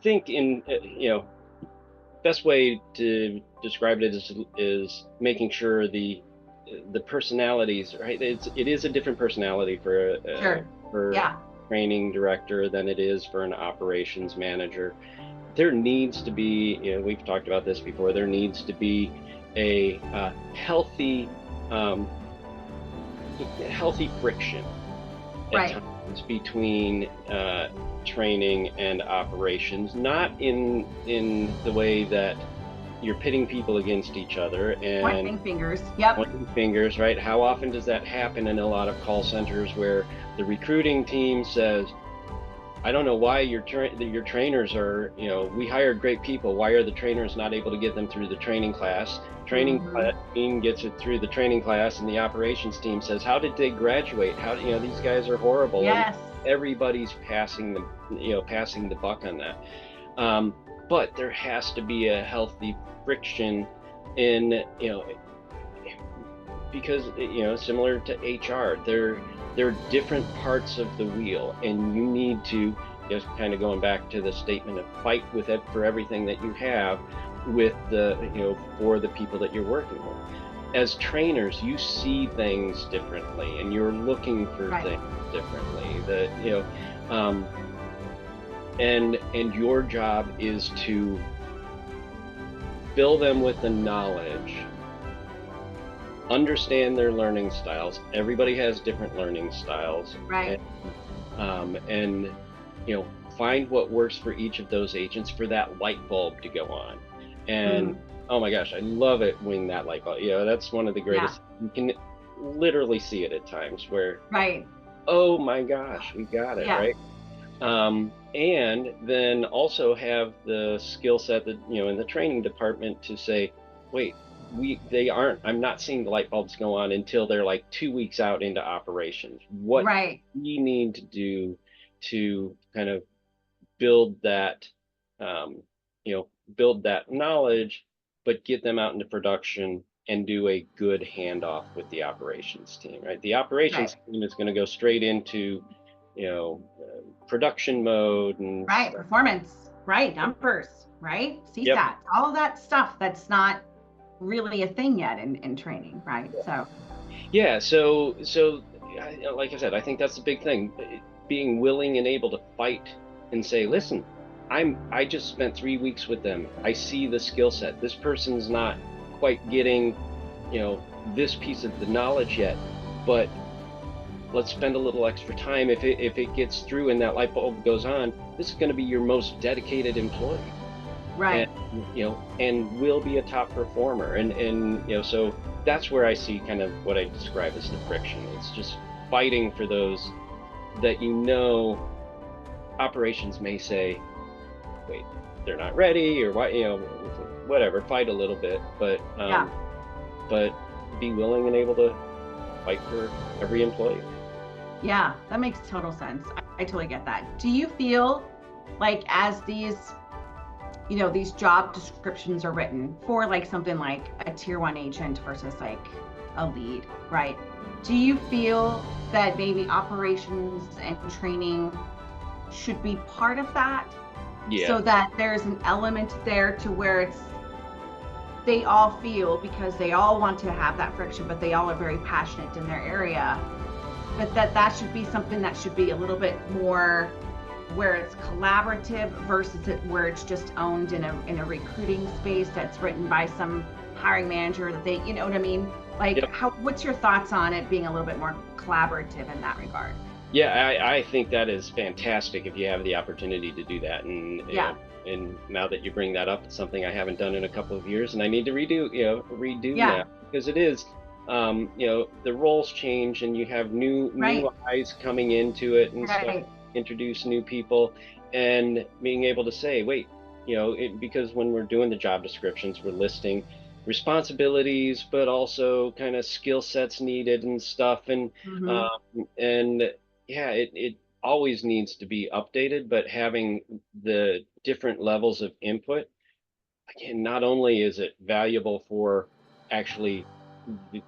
think in best way to describe it is making sure the personalities, right? It is a different personality Sure. for Yeah. training director than it is for an operations manager. There needs to be, we've talked about this before. There needs to be a healthy um, healthy friction at Right. times between training and operations, not in the way that you're pitting people against each other and Pointing fingers. Yep. pointing fingers, right? How often does that happen in a lot of call centers where the recruiting team says, I don't know why your trainers are, we hired great people. Why are the trainers not able to get them through the training class? Training Hmm. team gets it through the training class, and the operations team says, how did they graduate? How, these guys are horrible, and Yes. everybody's passing the buck on that. Um, but there has to be a healthy friction in, because similar to HR, they're different parts of the wheel, and you need to just kind of going back to the statement of fight with it for everything that you have with for the people that you're working with. As trainers, you see things differently, and you're looking for Right. things differently. Um, and your job is to fill them with the knowledge, understand their learning styles. Everybody has different learning styles, and Right. and find what works for each of those agents for that light bulb to go on. And Mm. oh my gosh, I love it when that light bulb. That's one of the Yeah. greatest. You can literally see it at times where, Right. oh my gosh, we got it Yeah. right. And then also have the skill set that, in the training department to say, wait, they aren't, I'm not seeing the light bulbs go on until they're like 2 weeks out into operations. What Right. we need to do to kind of build that, um, build that knowledge, but get them out into production and do a good handoff with the operations team, right? The Right. operations team is going to go straight into, production mode and Right. stuff. Performance. Right. Numbers. Right. Yep. CSAT. All of that stuff that's not really a thing yet in training. Right. So, Yeah. So like I said, I think that's the big thing. Being willing and able to fight and say, listen, I just spent 3 weeks with them. I see the skill set. This person's not quite getting, this piece of the knowledge yet, but let's spend a little extra time. If it gets through and that light bulb goes on, this is going to be your most dedicated employee, and right. and will be a top performer. And so that's where I see kind of what I describe as the friction. It's just fighting for those that, operations may say, wait, they're not ready, or why, whatever, fight a little bit, Yeah. but be willing and able to fight for every employee. Yeah. That makes total sense. I totally get that. Do you feel like as these job descriptions are written for like something like a tier one agent versus like a lead, right? Do you feel that maybe operations and training should be part of that Yeah. so that there's an element there to where they all feel because they all want to have that friction, but they all are very passionate in their area, but that should be something that should be a little bit more where it's collaborative versus where it's just owned in a recruiting space that's written by some hiring manager that they, you know what I mean? Like, Yep. how? What's your thoughts on it being a little bit more collaborative in that regard? Yeah, I think that is fantastic if you have the opportunity to do that. Yeah. And now that you bring that up, it's something I haven't done in a couple of years, and I need to redo Yeah. now, because it is, the roles change, and you have new Right. eyes coming into it and stuff, Right. introduce new people, and being able to say, wait, because when we're doing the job descriptions, we're listing responsibilities, but also kind of skill sets needed and stuff, Mm-hmm. and yeah, it always needs to be updated, but having the different levels of input, again, not only is it valuable for actually the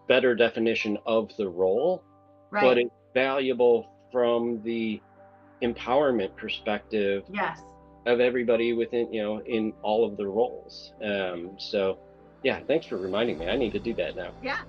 better definition of the role, but Right. it's valuable from the empowerment perspective Yes. of everybody within, in all of the roles. So yeah, thanks for reminding me. I need to do that now. Yeah.